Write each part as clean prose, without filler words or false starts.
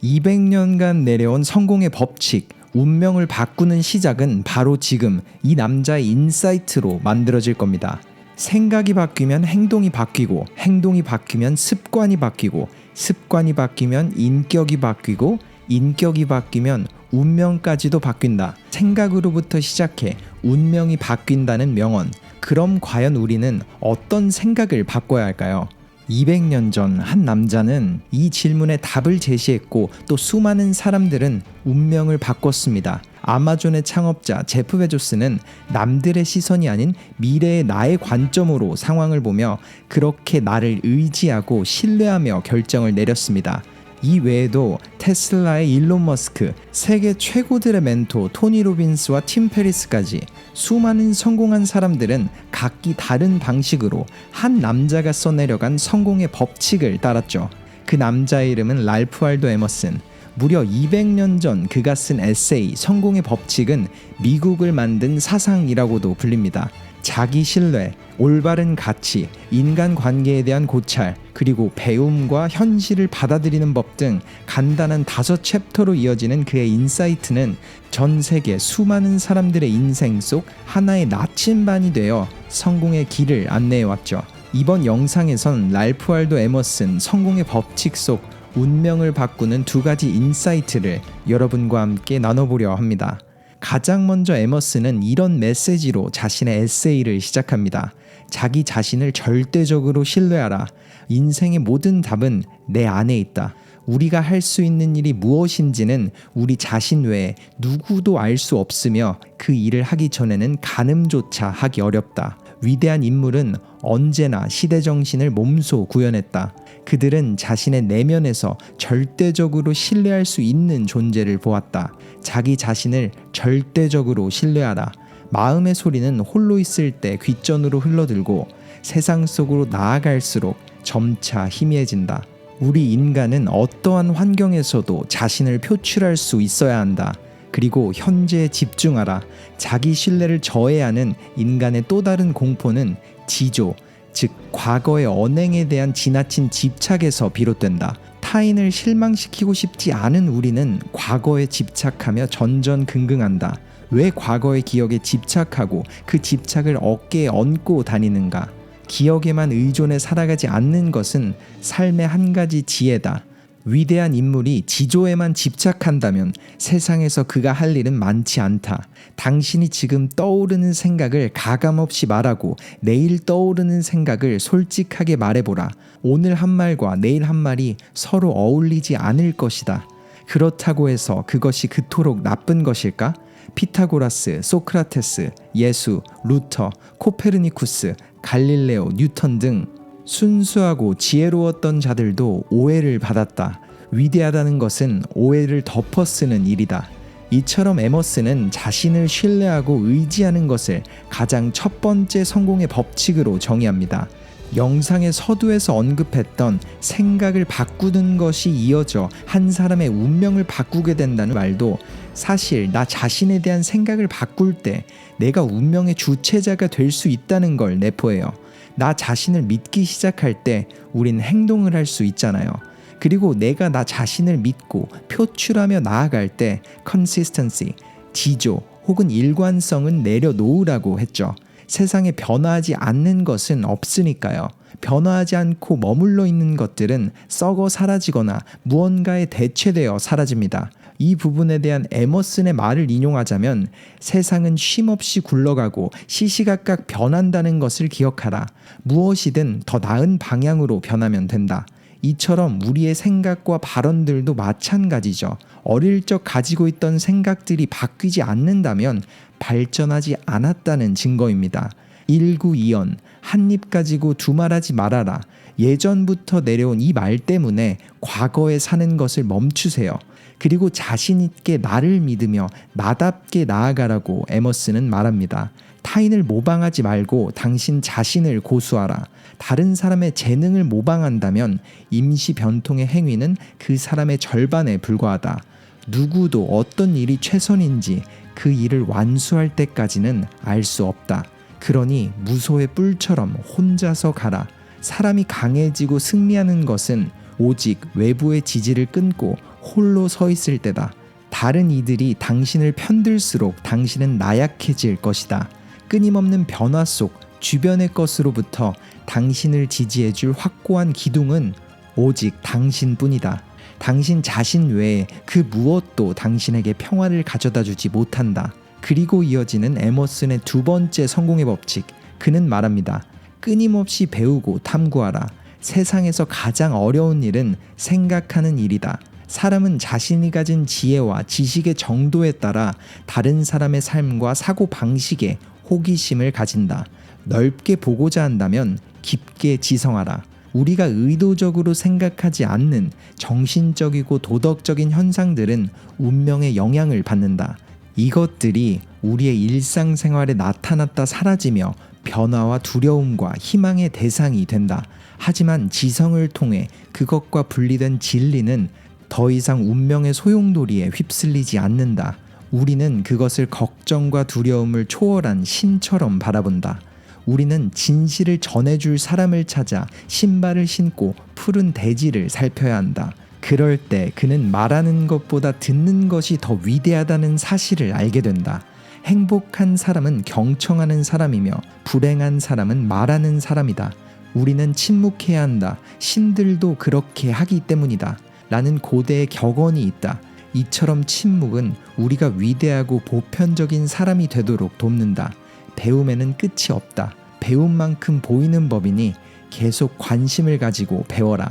200년간 내려온 성공의 법칙, 운명을 바꾸는 시작은 바로 지금 이 남자의 인사이트로 만들어질 겁니다. 생각이 바뀌면 행동이 바뀌고, 행동이 바뀌면 습관이 바뀌고, 습관이 바뀌면 인격이 바뀌고, 인격이 바뀌면 운명까지도 바뀐다. 생각으로부터 시작해 운명이 바뀐다는 명언. 그럼 과연 우리는 어떤 생각을 바꿔야 할까요? 200년 전 한 남자는 이 질문에 답을 제시했고, 또 수많은 사람들은 운명을 바꿨습니다. 아마존의 창업자 제프 베조스는 남들의 시선이 아닌 미래의 나의 관점으로 상황을 보며 그렇게 나를 의지하고 신뢰하며 결정을 내렸습니다. 이 외에도 테슬라의 일론 머스크, 세계 최고들의 멘토 토니 로빈스와 팀 페리스까지 수많은 성공한 사람들은 각기 다른 방식으로 한 남자가 써내려간 성공의 법칙을 따랐죠. 그 남자의 이름은 랄프 waldo 에머슨. 무려 200년 전 그가 쓴 에세이 성공의 법칙은 미국을 만든 사상이라고도 불립니다. 자기 신뢰, 올바른 가치, 인간관계에 대한 고찰, 그리고 배움과 현실을 받아들이는 법 등 간단한 5챕터로 이어지는 그의 인사이트는 전 세계 수많은 사람들의 인생 속 하나의 나침반이 되어 성공의 길을 안내해왔죠. 이번 영상에선 랄프 waldo 에머슨 성공의 법칙 속 운명을 바꾸는 2가지 인사이트를 여러분과 함께 나눠보려 합니다. 가장 먼저 에머슨은 이런 메시지로 자신의 에세이를 시작합니다. 자기 자신을 절대적으로 신뢰하라. 인생의 모든 답은 내 안에 있다. 우리가 할 수 있는 일이 무엇인지는 우리 자신 외에 누구도 알 수 없으며 그 일을 하기 전에는 가늠조차 하기 어렵다. 위대한 인물은 언제나 시대정신을 몸소 구현했다. 그들은 자신의 내면에서 절대적으로 신뢰할 수 있는 존재를 보았다. 자기 자신을 절대적으로 신뢰하라. 마음의 소리는 홀로 있을 때 귓전으로 흘러들고 세상 속으로 나아갈수록 점차 희미해진다. 우리 인간은 어떠한 환경에서도 자신을 표출할 수 있어야 한다. 그리고 현재에 집중하라. 자기 신뢰를 저해하는 인간의 또 다른 공포는 지조, 즉 과거의 언행에 대한 지나친 집착에서 비롯된다. 타인을 실망시키고 싶지 않은 우리는 과거에 집착하며 전전긍긍한다. 왜 과거의 기억에 집착하고 그 집착을 어깨에 얹고 다니는가? 기억에만 의존해 살아가지 않는 것은 삶의 한 가지 지혜다. 위대한 인물이 지조에만 집착한다면 세상에서 그가 할 일은 많지 않다. 당신이 지금 떠오르는 생각을 가감없이 말하고 내일 떠오르는 생각을 솔직하게 말해보라. 오늘 한 말과 내일 한 말이 서로 어울리지 않을 것이다. 그렇다고 해서 그것이 그토록 나쁜 것일까? 피타고라스, 소크라테스, 예수, 루터, 코페르니쿠스, 갈릴레오, 뉴턴 등 순수하고 지혜로웠던 자들도 오해를 받았다. 위대하다는 것은 오해를 덮어쓰는 일이다. 이처럼 에머슨은 자신을 신뢰하고 의지하는 것을 가장 첫 번째 성공의 법칙으로 정의합니다. 영상의 서두에서 언급했던 생각을 바꾸는 것이 이어져 한 사람의 운명을 바꾸게 된다는 말도 사실 나 자신에 대한 생각을 바꿀 때 내가 운명의 주체자가 될 수 있다는 걸 내포해요. 나 자신을 믿기 시작할 때 우린 행동을 할 수 있잖아요. 그리고 내가 나 자신을 믿고 표출하며 나아갈 때 consistency, 지조 혹은 일관성은 내려놓으라고 했죠. 세상에 변화하지 않는 것은 없으니까요. 변화하지 않고 머물러 있는 것들은 썩어 사라지거나 무언가에 대체되어 사라집니다. 이 부분에 대한 에머슨의 말을 인용하자면 세상은 쉼없이 굴러가고 시시각각 변한다는 것을 기억하라. 무엇이든 더 나은 방향으로 변하면 된다. 이처럼 우리의 생각과 발언들도 마찬가지죠. 어릴 적 가지고 있던 생각들이 바뀌지 않는다면 발전하지 않았다는 증거입니다. 192연 한 입 가지고 두 말하지 말아라. 예전부터 내려온 이 말 때문에 과거에 사는 것을 멈추세요. 그리고 자신 있게 나를 믿으며 나답게 나아가라고 에머슨은 말합니다. 타인을 모방하지 말고 당신 자신을 고수하라. 다른 사람의 재능을 모방한다면 임시 변통의 행위는 그 사람의 절반에 불과하다. 누구도 어떤 일이 최선인지 그 일을 완수할 때까지는 알 수 없다. 그러니 무소의 뿔처럼 혼자서 가라. 사람이 강해지고 승리하는 것은 오직 외부의 지지를 끊고 홀로 서 있을 때다. 다른 이들이 당신을 편들수록 당신은 나약해질 것이다. 끊임없는 변화 속 주변의 것으로부터 당신을 지지해줄 확고한 기둥은 오직 당신뿐이다. 당신 자신 외에 그 무엇도 당신에게 평화를 가져다주지 못한다. 그리고 이어지는 에머슨의 두 번째 성공의 법칙. 그는 말합니다. 끊임없이 배우고 탐구하라. 세상에서 가장 어려운 일은 생각하는 일이다. 사람은 자신이 가진 지혜와 지식의 정도에 따라 다른 사람의 삶과 사고 방식에 호기심을 가진다. 넓게 보고자 한다면 깊게 지성하라. 우리가 의도적으로 생각하지 않는 정신적이고 도덕적인 현상들은 운명의 영향을 받는다. 이것들이 우리의 일상생활에 나타났다 사라지며 변화와 두려움과 희망의 대상이 된다. 하지만 지성을 통해 그것과 분리된 진리는 더 이상 운명의 소용돌이에 휩쓸리지 않는다. 우리는 그것을 걱정과 두려움을 초월한 신처럼 바라본다. 우리는 진실을 전해줄 사람을 찾아 신발을 신고 푸른 대지를 살펴야 한다. 그럴 때 그는 말하는 것보다 듣는 것이 더 위대하다는 사실을 알게 된다. 행복한 사람은 경청하는 사람이며 불행한 사람은 말하는 사람이다. 우리는 침묵해야 한다. 신들도 그렇게 하기 때문이다. 라는 고대의 격언이 있다. 이처럼 침묵은 우리가 위대하고 보편적인 사람이 되도록 돕는다. 배움에는 끝이 없다. 배운 만큼 보이는 법이니 계속 관심을 가지고 배워라.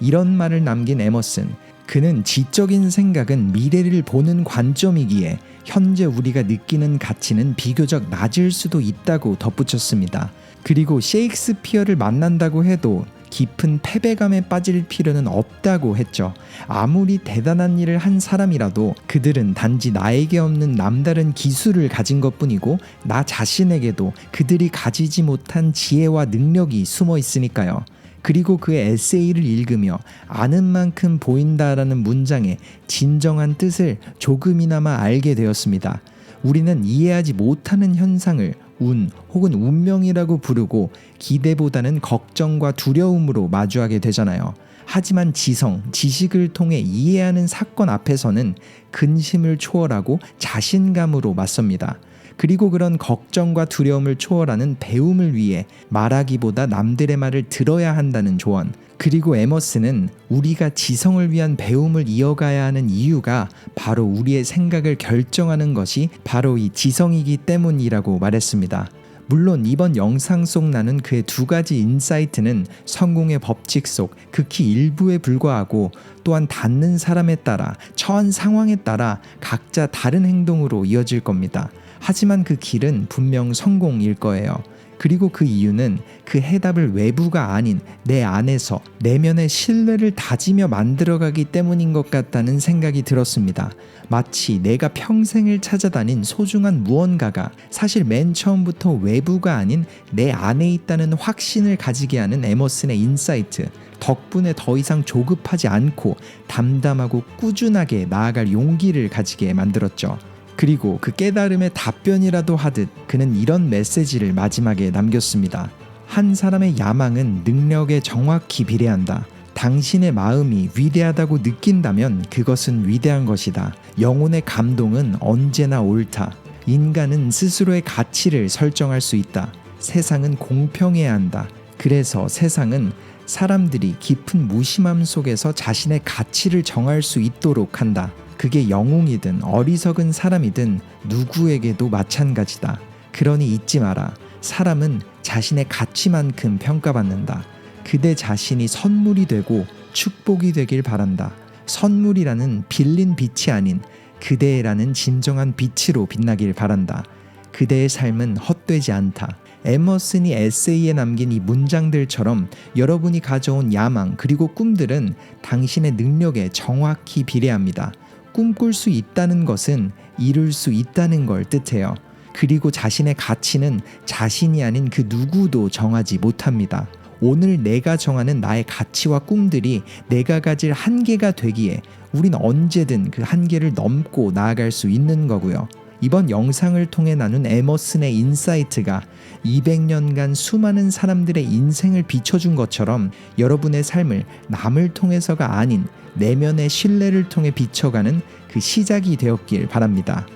이런 말을 남긴 에머슨. 그는 지적인 생각은 미래를 보는 관점이기에 현재 우리가 느끼는 가치는 비교적 낮을 수도 있다고 덧붙였습니다. 그리고 셰익스피어를 만난다고 해도 깊은 패배감에 빠질 필요는 없다고 했죠. 아무리 대단한 일을 한 사람이라도 그들은 단지 나에게 없는 남다른 기술을 가진 것뿐이고 나 자신에게도 그들이 가지지 못한 지혜와 능력이 숨어 있으니까요. 그리고 그의 에세이를 읽으며 아는 만큼 보인다라는 문장의 진정한 뜻을 조금이나마 알게 되었습니다. 우리는 이해하지 못하는 현상을 운 혹은 운명이라고 부르고 기대보다는 걱정과 두려움으로 마주하게 되잖아요. 하지만 지성, 지식을 통해 이해하는 사건 앞에서는 근심을 초월하고 자신감으로 맞섭니다. 그리고 그런 걱정과 두려움을 초월하는 배움을 위해 말하기보다 남들의 말을 들어야 한다는 조언. 그리고 에머슨은 우리가 지성을 위한 배움을 이어가야 하는 이유가 바로 우리의 생각을 결정하는 것이 바로 이 지성이기 때문이라고 말했습니다. 물론 이번 영상 속 나눈 그의 두 가지 인사이트는 성공의 법칙 속 극히 일부에 불과하고 또한 닿는 사람에 따라 처한 상황에 따라 각자 다른 행동으로 이어질 겁니다. 하지만 그 길은 분명 성공일 거예요. 그리고 그 이유는 그 해답을 외부가 아닌 내 안에서 내면의 신뢰를 다지며 만들어가기 때문인 것 같다는 생각이 들었습니다. 마치 내가 평생을 찾아다닌 소중한 무언가가 사실 맨 처음부터 외부가 아닌 내 안에 있다는 확신을 가지게 하는 에머슨의 인사이트. 덕분에 더 이상 조급하지 않고 담담하고 꾸준하게 나아갈 용기를 가지게 만들었죠. 그리고 그 깨달음의 답변이라도 하듯 그는 이런 메시지를 마지막에 남겼습니다. 한 사람의 야망은 능력에 정확히 비례한다. 당신의 마음이 위대하다고 느낀다면 그것은 위대한 것이다. 영혼의 감동은 언제나 옳다. 인간은 스스로의 가치를 설정할 수 있다. 세상은 공평해야 한다. 그래서 세상은 사람들이 깊은 무심함 속에서 자신의 가치를 정할 수 있도록 한다. 그게 영웅이든 어리석은 사람이든 누구에게도 마찬가지다. 그러니 잊지 마라. 사람은 자신의 가치만큼 평가받는다. 그대 자신이 선물이 되고 축복이 되길 바란다. 선물이라는 빌린 빛이 아닌 그대라는 진정한 빛으로 빛나길 바란다. 그대의 삶은 헛되지 않다. 에머슨이 에세이에 남긴 이 문장들처럼 여러분이 가져온 야망 그리고 꿈들은 당신의 능력에 정확히 비례합니다. 꿈꿀 수 있다는 것은 이룰 수 있다는 걸 뜻해요. 그리고 자신의 가치는 자신이 아닌 그 누구도 정하지 못합니다. 오늘 내가 정하는 나의 가치와 꿈들이 내가 가질 한계가 되기에 우린 언제든 그 한계를 넘고 나아갈 수 있는 거고요. 이번 영상을 통해 나눈 에머슨의 인사이트가 200년간 수많은 사람들의 인생을 비춰준 것처럼 여러분의 삶을 남을 통해서가 아닌 내면의 신뢰를 통해 비춰가는 그 시작이 되었길 바랍니다.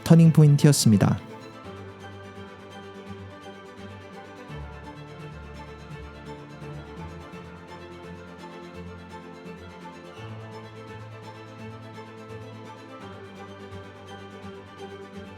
터닝포인트였습니다.